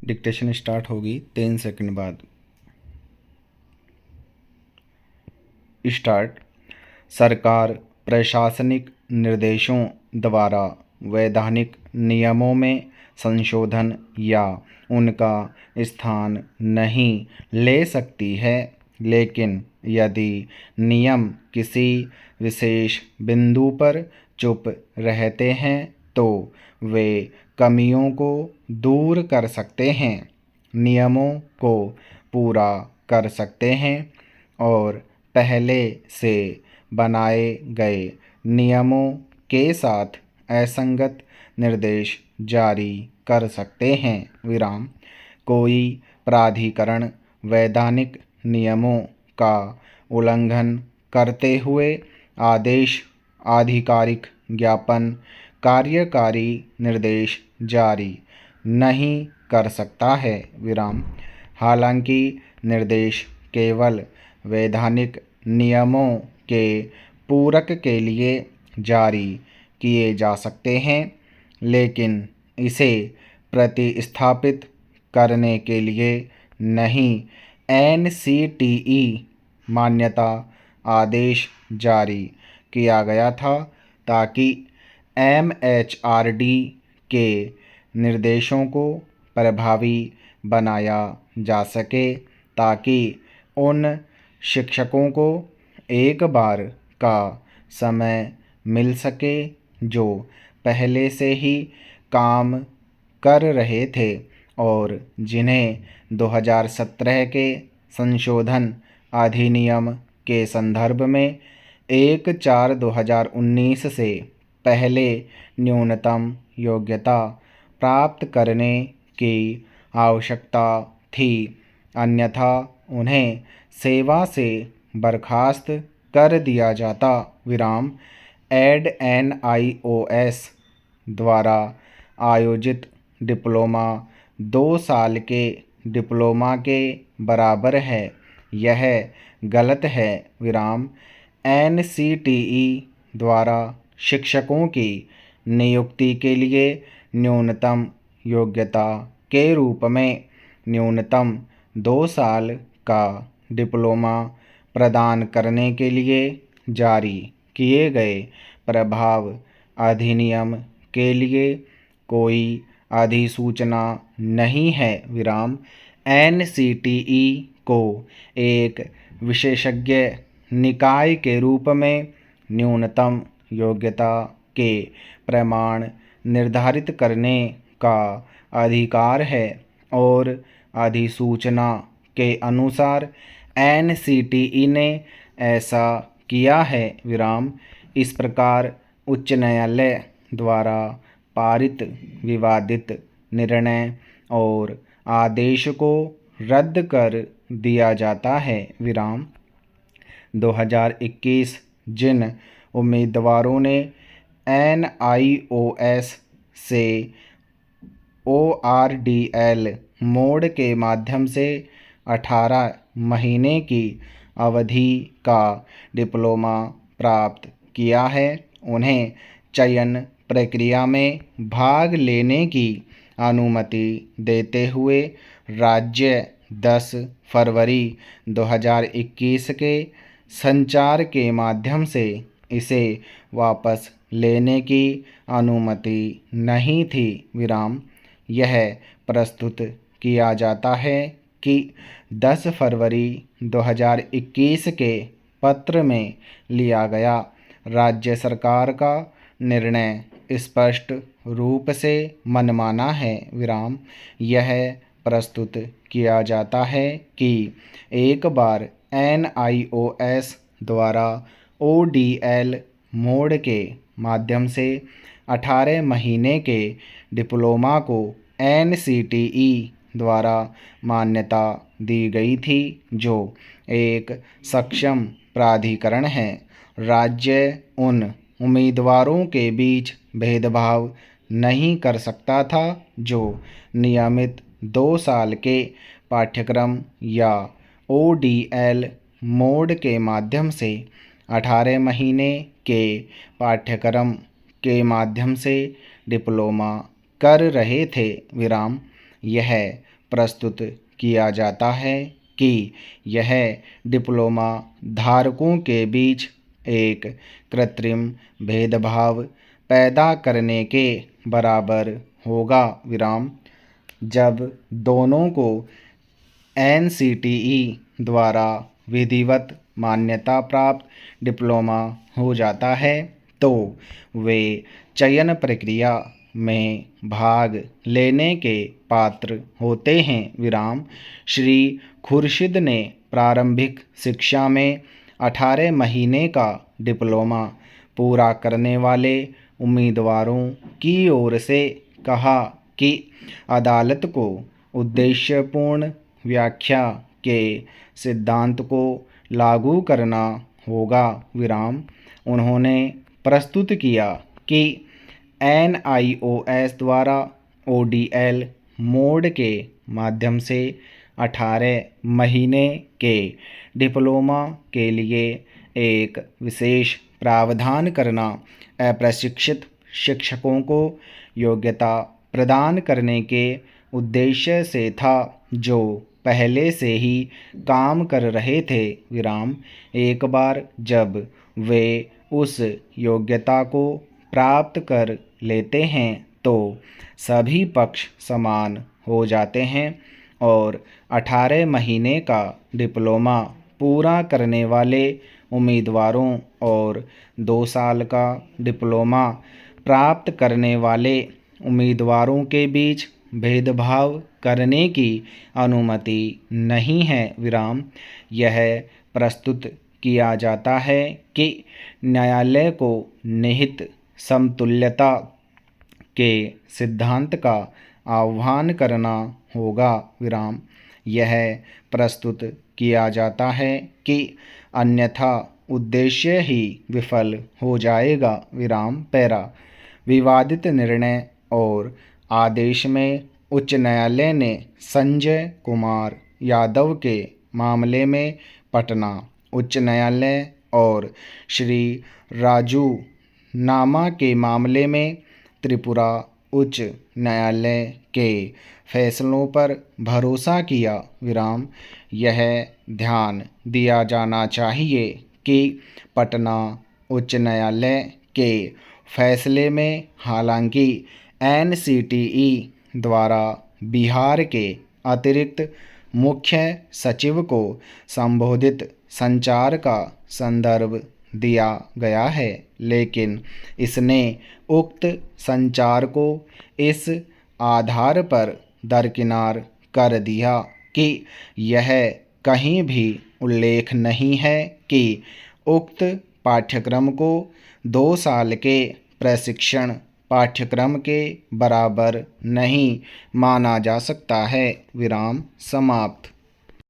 Dictation start होगी 3 second बाद। Start. सरकार प्रशासनिक निर्देशों द्वारा वैधानिक नियमों में संशोधन या उनका स्थान नहीं ले सकती है, लेकिन यदि नियम किसी विशेष बिंदु पर चुप रहते हैं तो वे कमियों को दूर कर सकते हैं, नियमों को पूरा कर सकते हैं और पहले से बनाए गए नियमों के साथ असंगत निर्देश जारी कर सकते हैं। विराम। कोई प्राधिकरण वैधानिक नियमों का उल्लंघन करते हुए आदेश, आधिकारिक ज्ञापन, कार्यकारी निर्देश जारी नहीं कर सकता है। विराम। हालांकि निर्देश केवल वैधानिक नियमों के पूरक के लिए जारी किए जा सकते हैं, लेकिन इसे प्रतिस्थापित करने के लिए नहीं। NCTE मान्यता आदेश जारी किया गया था ताकि MHRD के निर्देशों को प्रभावी बनाया जा सके, ताकि उन शिक्षकों को एक बार का समय मिल सके जो पहले से ही काम कर रहे थे और जिन्हें 2017 के संशोधन अधिनियम के संदर्भ में 1/4/2019 से पहले न्यूनतम योग्यता प्राप्त करने की आवश्यकता थी, अन्यथा उन्हें सेवा से बर्खास्त कर दिया जाता। विराम। ADNIOS द्वारा आयोजित डिप्लोमा 2 साल के डिप्लोमा के बराबर है, यह गलत है। विराम। NCTE द्वारा शिक्षकों की नियुक्ति के लिए न्यूनतम योग्यता के रूप में न्यूनतम 2 साल का डिप्लोमा प्रदान करने के लिए जारी किए गए प्रभाव अधिनियम के लिए कोई अधिसूचना नहीं है। विराम। NCTE को एक विशेषज्ञ निकाय के रूप में न्यूनतम योग्यता के प्रमाण निर्धारित करने का अधिकार है और अधिसूचना के अनुसार NCTE ने ऐसा किया है। विराम। इस प्रकार उच्च न्यायालय द्वारा पारित विवादित निर्णय और आदेश को रद्द कर दिया जाता है। विराम। 2021 जिन उम्मीदवारों ने NIOS से ORDL मोड के माध्यम से 18 महीने की अवधि का डिप्लोमा प्राप्त किया है, उन्हें चयन प्रक्रिया में भाग लेने की अनुमति देते हुए राज्य 10 फरवरी 2021 के संचार के माध्यम से इसे वापस लेने की अनुमति नहीं थी। विराम। यह प्रस्तुत किया जाता है कि 10 फरवरी 2021 के पत्र में लिया गया राज्य सरकार का निर्णय स्पष्ट रूप से मनमाना है। विराम। यह प्रस्तुत किया जाता है कि एक बार NIOS द्वारा ODL मोड के माध्यम से 18 महीने के डिप्लोमा को NCTE द्वारा मान्यता दी गई थी, जो एक सक्षम प्राधिकरण है। राज्य उन उम्मीदवारों के बीच भेदभाव नहीं कर सकता था जो नियमित 2 साल के पाठ्यक्रम या ODL मोड के माध्यम से 18 महीने के पाठ्यक्रम के माध्यम से डिप्लोमा कर रहे थे। विराम। यह प्रस्तुत किया जाता है कि यह डिप्लोमा धारकों के बीच एक कृत्रिम भेदभाव पैदा करने के बराबर होगा। जब दोनों को NCTE द्वारा विधिवत मान्यता प्राप्त डिप्लोमा हो जाता है तो वे चयन प्रक्रिया में भाग लेने के पात्र होते हैं। श्री खुर्शीद ने प्रारंभिक शिक्षा में 18 महीने का डिप्लोमा पूरा करने वाले उम्मीदवारों की ओर से कहा कि अदालत को उद्देश्यपूर्ण व्याख्या के सिद्धांत को लागू करना होगा। उन्होंने प्रस्तुत किया कि NIOS द्वारा ODL मोड के माध्यम से 18 महीने के डिप्लोमा के लिए एक विशेष प्रावधान करना अप्रशिक्षित शिक्षकों को योग्यता प्रदान करने के उद्देश्य से था जो पहले से ही काम कर रहे थे। एक बार जब वे उस योग्यता को प्राप्त कर लेते हैं तो सभी पक्ष समान हो जाते हैं और 18 महीने का डिप्लोमा पूरा करने वाले उम्मीदवारों और 2 साल का डिप्लोमा प्राप्त करने वाले उम्मीदवारों के बीच भेदभाव करने की अनुमति नहीं है। यह प्रस्तुत किया जाता है कि न्यायालय को निहित समतुल्यता के सिद्धांत का आह्वान करना होगा। यह प्रस्तुत किया जाता है कि अन्यथा उद्देश्य ही विफल हो जाएगा। विवादित निर्णय और आदेश में उच्च न्यायालय ने संजय कुमार यादव के मामले में पटना उच्च न्यायालय और श्री राजू नामा के मामले में त्रिपुरा उच्च न्यायालय के फैसलों पर भरोसा किया। यह ध्यान दिया जाना चाहिए कि पटना उच्च न्यायालय के फैसले में हालांकि NCTE द्वारा बिहार के अतिरिक्त मुख्य सचिव को संबोधित संचार का संदर्भ दिया गया है, लेकिन इसने उक्त संचार को इस आधार पर दरकिनार कर दिया कि यह कहीं भी उल्लेख नहीं है कि उक्त पाठ्यक्रम को 2 साल के प्रशिक्षण पाठ्यक्रम के बराबर नहीं माना जा सकता है। समाप्त।